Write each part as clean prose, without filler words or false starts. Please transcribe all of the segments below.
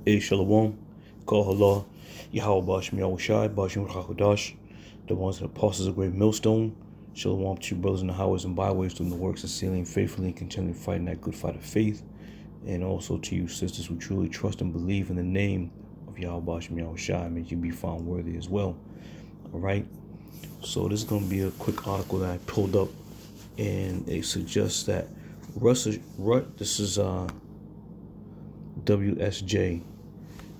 A Shalom, Kol Halah, Yahweh Bashim Yahushai, Bashim Chakodash, the ones that apostles of great millstone. Shalom to you brothers in the highways and byways doing the works of sealing faithfully and continually fighting that good fight of faith. And also to you sisters who truly trust and believe in the name of Yahweh Bashim Yahushai, may you be found worthy as well. Alright, so this is going to be a quick article that I pulled up, and it suggests that this is WSJ,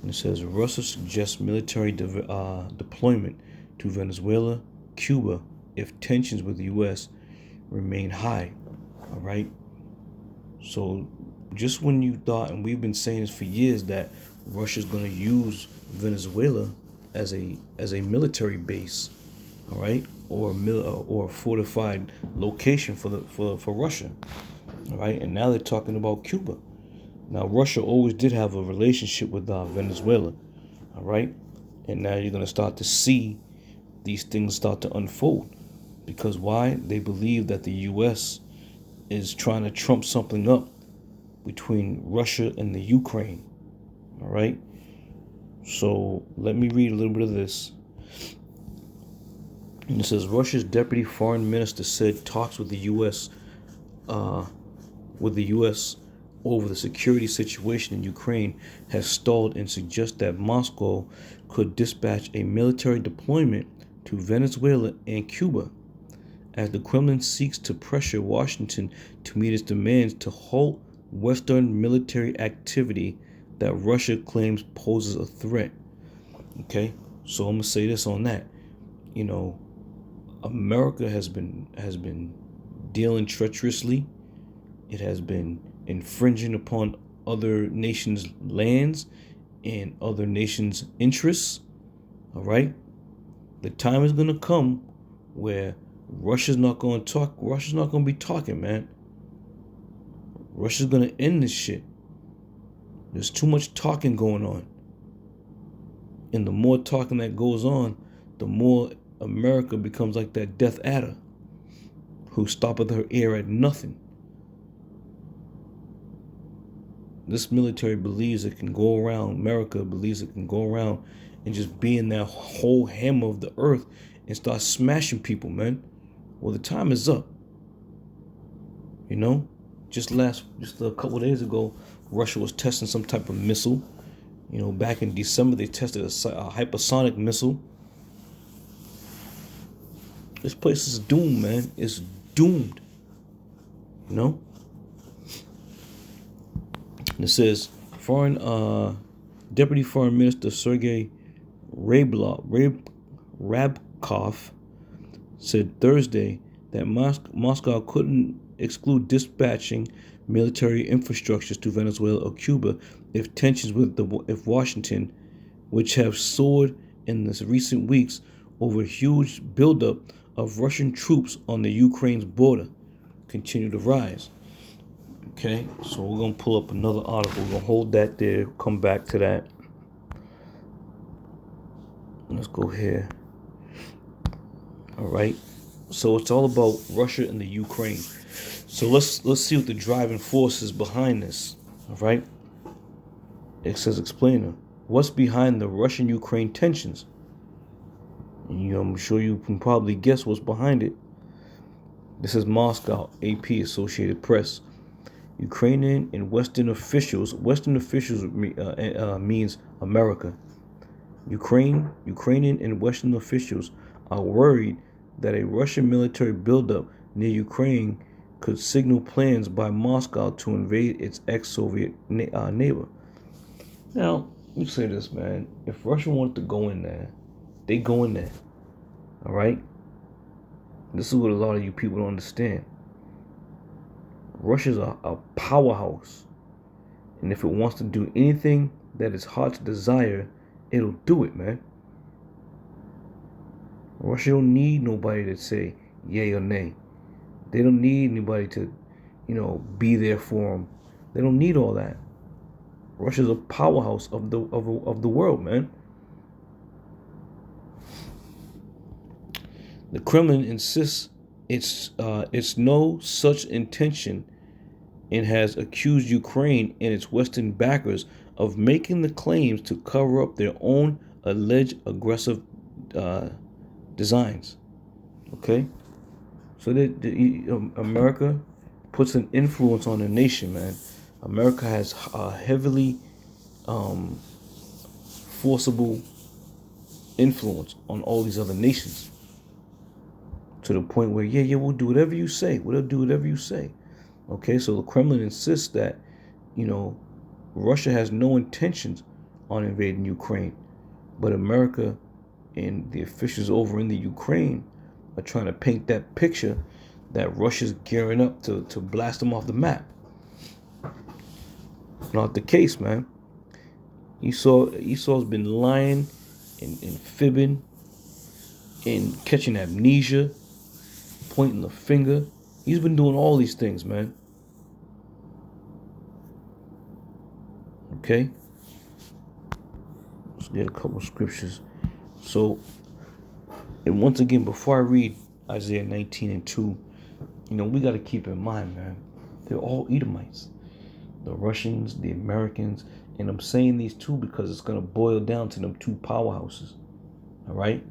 and it says Russia suggests military deployment to Venezuela, Cuba, if tensions with the U.S. remain high. All right. So just when you thought, and we've been saying this for years, that Russia's going to use Venezuela as a military base, all right, or a fortified location for Russia, all right, and now they're talking about Cuba. Now, Russia always did have a relationship with Venezuela, all right? And now you're going to start to see these things start to unfold. Because why? They believe that the U.S. is trying to trump something up between Russia and the Ukraine, all right? So let me read a little bit of this. And it says, Russia's deputy foreign minister said talks with the U.S. Over the security situation in Ukraine has stalled and suggests that Moscow could dispatch a military deployment to Venezuela and Cuba as the Kremlin seeks to pressure Washington to meet its demands to halt Western military activity that Russia claims poses a threat. Okay, so I'm gonna say this on that. You know, America has been dealing treacherously. It has been infringing upon other nations' lands and other nations' interests. All right, the time is gonna come where Russia's not gonna talk. Russia's not gonna be talking, man. Russia's gonna end this shit. There's too much talking going on, and the more talking that goes on, the more America becomes like that Death Adder, who stoppeth her ear at nothing. This military believes it can go around, America believes it can go around and just be in that whole hammer of the earth and start smashing people, man. Well, the time is up. You know, just a couple of days ago, Russia was testing some type of missile. You know, back in December, they tested a hypersonic missile. This place is doomed, man. It's doomed. You know? It says Deputy Foreign Minister Sergei Rabkov said Thursday that Moscow couldn't exclude dispatching military infrastructures to Venezuela or Cuba if tensions with Washington, which have soared in the recent weeks over huge buildup of Russian troops on the Ukraine's border, continue to rise. Okay, so we're going to pull up another article. We're going to hold that there, come back to that. Let's go here. All right, so it's all about Russia and the Ukraine. So let's see what the driving force is behind this. All right, it says explainer. What's behind the Russian-Ukraine tensions? You know, I'm sure you can probably guess what's behind it. This is Moscow, AP, Associated Press. Ukrainian and Western officials means America. Ukrainian and Western officials are worried that a Russian military buildup near Ukraine could signal plans by Moscow to invade its ex-Soviet neighbor. Now, you say this, man. If Russia wanted to go in there, they go in there. All right? This is what a lot of you people don't understand. Russia's a powerhouse. And if it wants to do anything that its heart's desire, it'll do it, man. Russia don't need nobody to say yay or nay. They don't need anybody to, be there for them. They don't need all that. Russia's a powerhouse of the world, man. The Kremlin insists it's no such intention and has accused Ukraine and its Western backers of making the claims to cover up their own alleged aggressive designs. Okay? So America puts an influence on the nation, man. America has a heavily forcible influence on all these other nations, to the point where, yeah, we'll do whatever you say. We'll do whatever you say. Okay, so the Kremlin insists that, Russia has no intentions on invading Ukraine, but America and the officials over in the Ukraine are trying to paint that picture that Russia's gearing up to blast them off the map. Not the case, man. Esau's been lying and fibbing and catching amnesia, pointing the finger. He's been doing all these things, man. Okay? Let's get a couple of scriptures. So, and once again, before I read Isaiah 19:2, we got to keep in mind, man, they're all Edomites. The Russians, the Americans, and I'm saying these two because it's going to boil down to them two powerhouses. All right?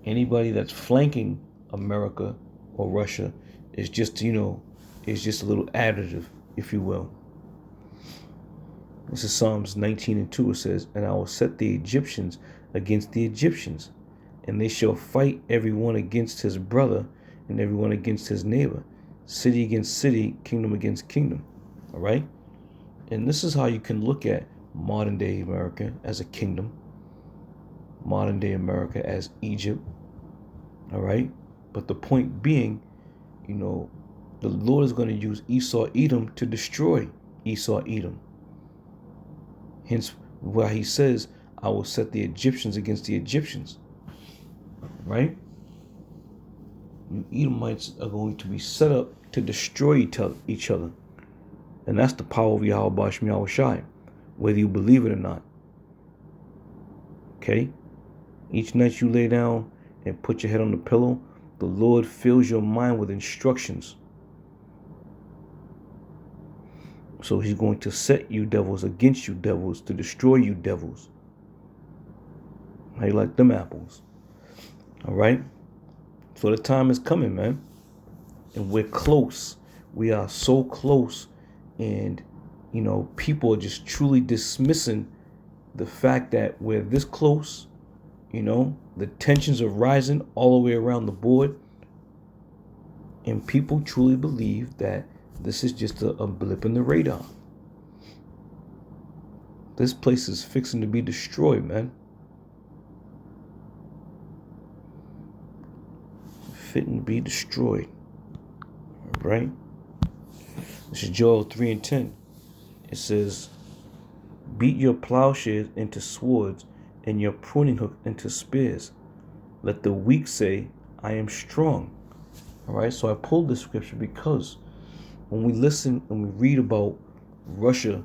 Anybody that's flanking America or Russia is just, is just a little additive, if you will. This is Psalms 19:2. It says, "And I will set the Egyptians against the Egyptians, and they shall fight every one against his brother and every one against his neighbor, city against city, kingdom against kingdom." All right? And this is how you can look at modern day America as a kingdom, modern day America as Egypt. All right? But the point being, the Lord is going to use Esau Edom to destroy Esau Edom. Hence why he says, "I will set the Egyptians against the Egyptians." Right? You Edomites are going to be set up to destroy each other. And that's the power of Yahweh Ba'ashem Yahweh Shai, whether you believe it or not. Okay? Each night you lay down and put your head on the pillow, the Lord fills your mind with instructions. So he's going to set you devils against you devils to destroy you devils. How you like them apples? All right? So the time is coming, man. And we're close. We are so close. And, people are just truly dismissing the fact that we're this close. The tensions are rising all the way around the board. And people truly believe that this is just a blip in the radar. This place is fixing to be destroyed, man. Fitting to be destroyed. All right? This is Joel 3:10. It says, "Beat your plowshares into swords and your pruning hook into spears. Let the weak say, I am strong." All right? So I pulled this scripture because when we listen and we read about Russia,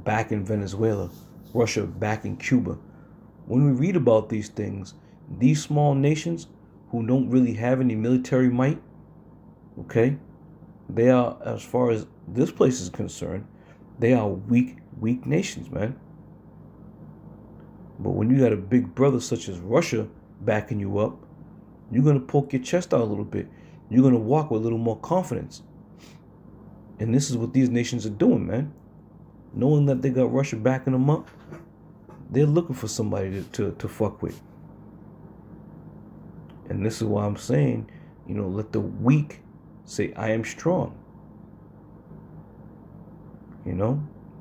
back in Venezuela, Russia back in Cuba, when we read about these things, these small nations who don't really have any military might, okay, they are, as far as this place is concerned, they are weak nations, man. But when you got a big brother such as Russia backing you up, you're going to poke your chest out a little bit. You're going to walk with a little more confidence. And this is what these nations are doing, man. Knowing that they got Russia backing them up, they're looking for somebody to fuck with. And this is why I'm saying, let the weak say, I am strong.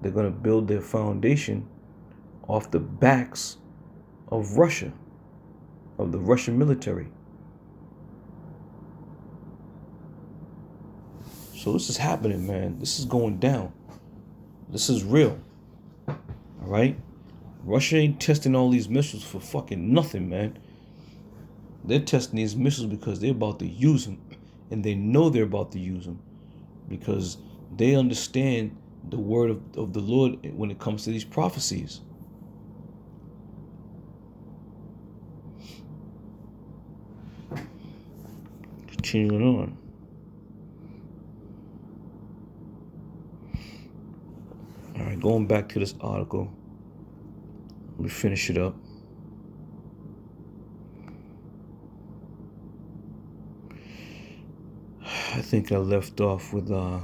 They're going to build their foundation off the backs of Russia, of the Russian military. So this is happening, man. This is going down. This is real. All right? Russia ain't testing all these missiles for fucking nothing, man. They're testing these missiles because they're about to use them. And they know they're about to use them. Because they understand the word of the Lord when it comes to these prophecies. Continuing on. All right, And going back to this article, let me finish it up. I think I left off with let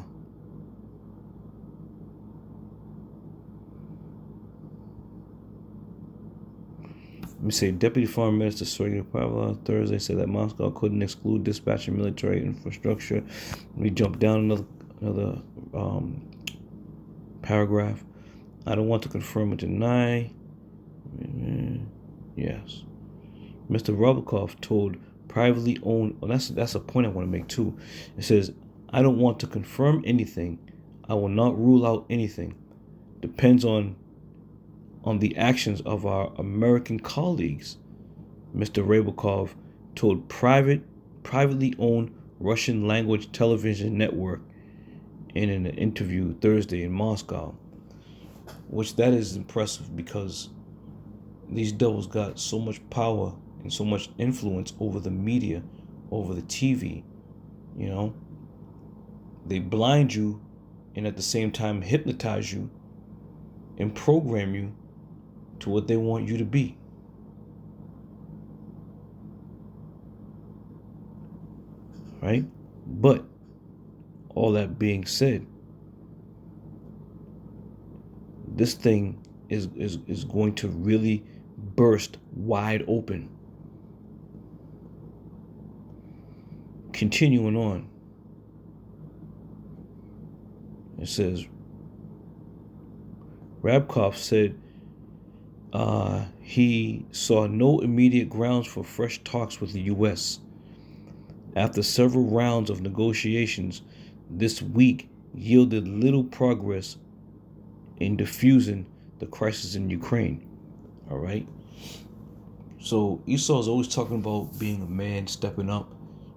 me say, Deputy Foreign Minister Sergei Pavlov Thursday said that Moscow couldn't exclude dispatching military infrastructure. We jump down another paragraph. I don't want to confirm or deny. Yes. Mr. Ryabkov told privately owned. Well, that's a point I want to make too. It says, I don't want to confirm anything. I will not rule out anything. Depends on the actions of our American colleagues, Mr. Ryabkov told privately owned Russian language television network in an interview Thursday in Moscow. Which that is impressive, because these devils got so much power and so much influence over the media, over the TV, you know. They blind you and at the same time hypnotize you and program you to what they want you to be. Right? But all that being said, this thing is going to really burst wide open. Continuing on, it says, Ryabkov said he saw no immediate grounds for fresh talks with the U.S. after several rounds of negotiations this week yielded little progress in diffusing the crisis in Ukraine. All right. So Esau is always talking about being a man, stepping up.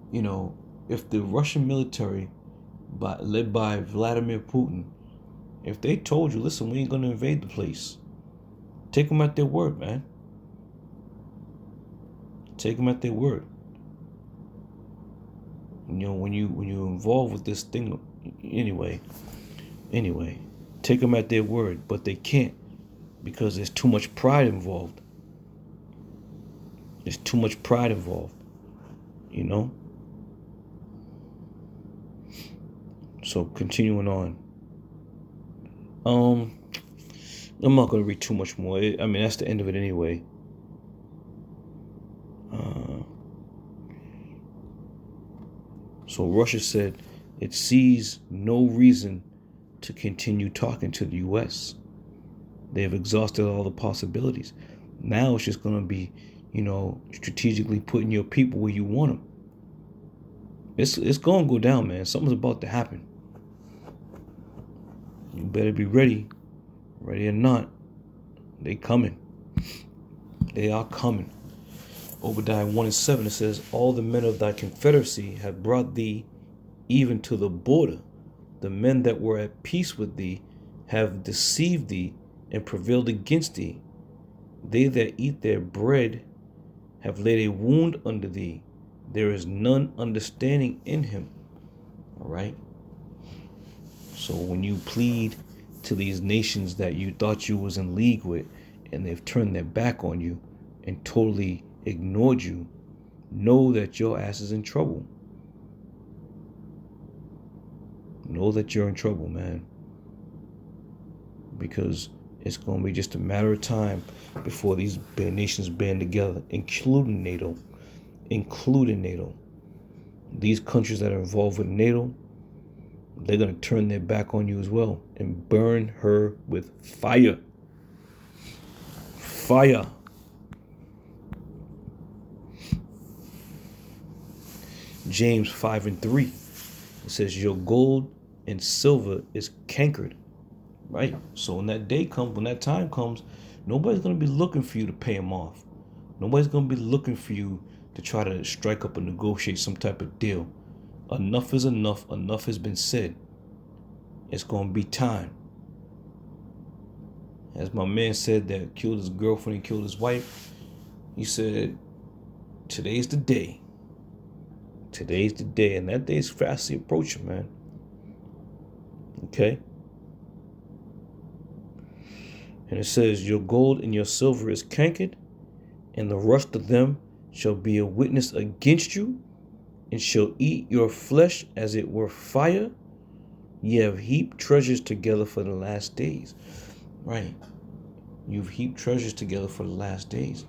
You know, if the Russian military, led by Vladimir Putin, if they told you, listen, we ain't gonna invade the place, take them at their word, man. Take them at their word. You know, when you're involved with this thing, anyway, take them at their word, but they can't, because there's too much pride involved. There's too much pride involved, you know. So continuing on, I'm not gonna read too much more. I mean, that's the end of it anyway. So Russia said it sees no reason to continue talking to the U.S. They have exhausted all the possibilities. Now it's just gonna be, you know, strategically putting your people where you want them. It's gonna go down, man. Something's about to happen. You better be ready. Ready or not, they coming. They are coming. Obadiah 1:7, it says, all the men of thy confederacy have brought thee even to the border. The men that were at peace with thee have deceived thee and prevailed against thee. They that eat their bread have laid a wound under thee. There is none understanding in him. All right. So when you plead to these nations that you thought you was in league with, and they've turned their back on you and totally ignored you, know that your ass is in trouble. Know that you're in trouble, man. Because it's going to be just a matter of time before these nations band together, including NATO. These countries that are involved with NATO, they're going to turn their back on you as well and burn her with fire. Fire. James 5:3. It says, your gold and silver is cankered. Right? So when that day comes, when that time comes, nobody's going to be looking for you to pay them off. Nobody's going to be looking for you to try to strike up and negotiate some type of deal. Enough is enough. Enough has been said. It's going to be time. As my man said that killed his girlfriend and killed his wife, he said, today's the day. Today's the day. And that day is fastly approaching, man. Okay? And it says, your gold and your silver is cankered, and the rust of them shall be a witness against you, and shall eat your flesh as it were fire. Ye have heaped treasures together for the last days. Right. You've heaped treasures together for the last days.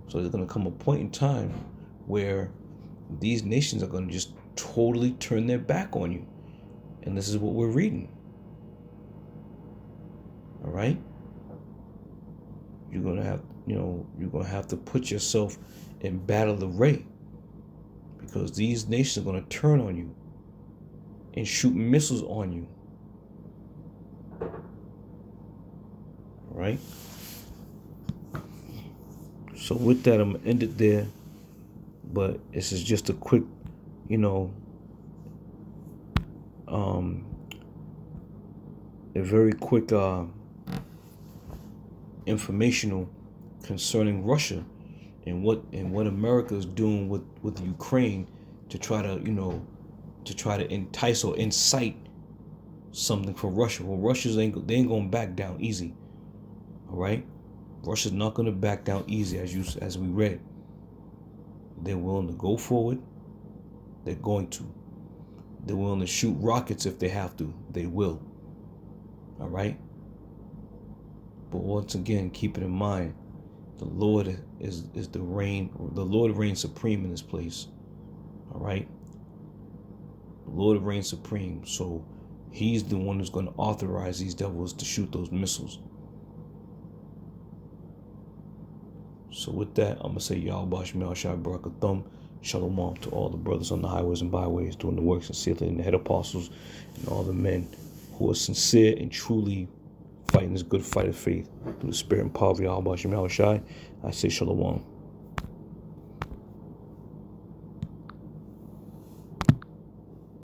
So there's going to come a point in time where these nations are going to just totally turn their back on you. And this is what we're reading. All right? You're going to have, you're going to have to put yourself in battle array, because these nations are going to turn on you and shoot missiles on you. All right? So with that, I'm going to end it there. But this is just a quick, a very quick informational concerning Russia and what America is doing with Ukraine to try to entice or incite something for Russia. Well, they ain't gonna back down easy. All right, Russia's not gonna back down easy, as we read. They're willing to go forward. They're going to. They're willing to shoot rockets if they have to. They will. All right? But once again, keep it in mind, the Lord is the Lord reigns supreme in this place. All right? The Lord reigns supreme. So he's the one who's going to authorize these devils to shoot those missiles. So with that, I'm going to say Yahweh Shemel Shai Barakathum. Shalom to all the brothers on the highways and byways doing the works sincerely, and the head apostles and all the men who are sincere and truly fighting this good fight of faith through the spirit and power of Yahweh Shemel Shai. I say Shalom.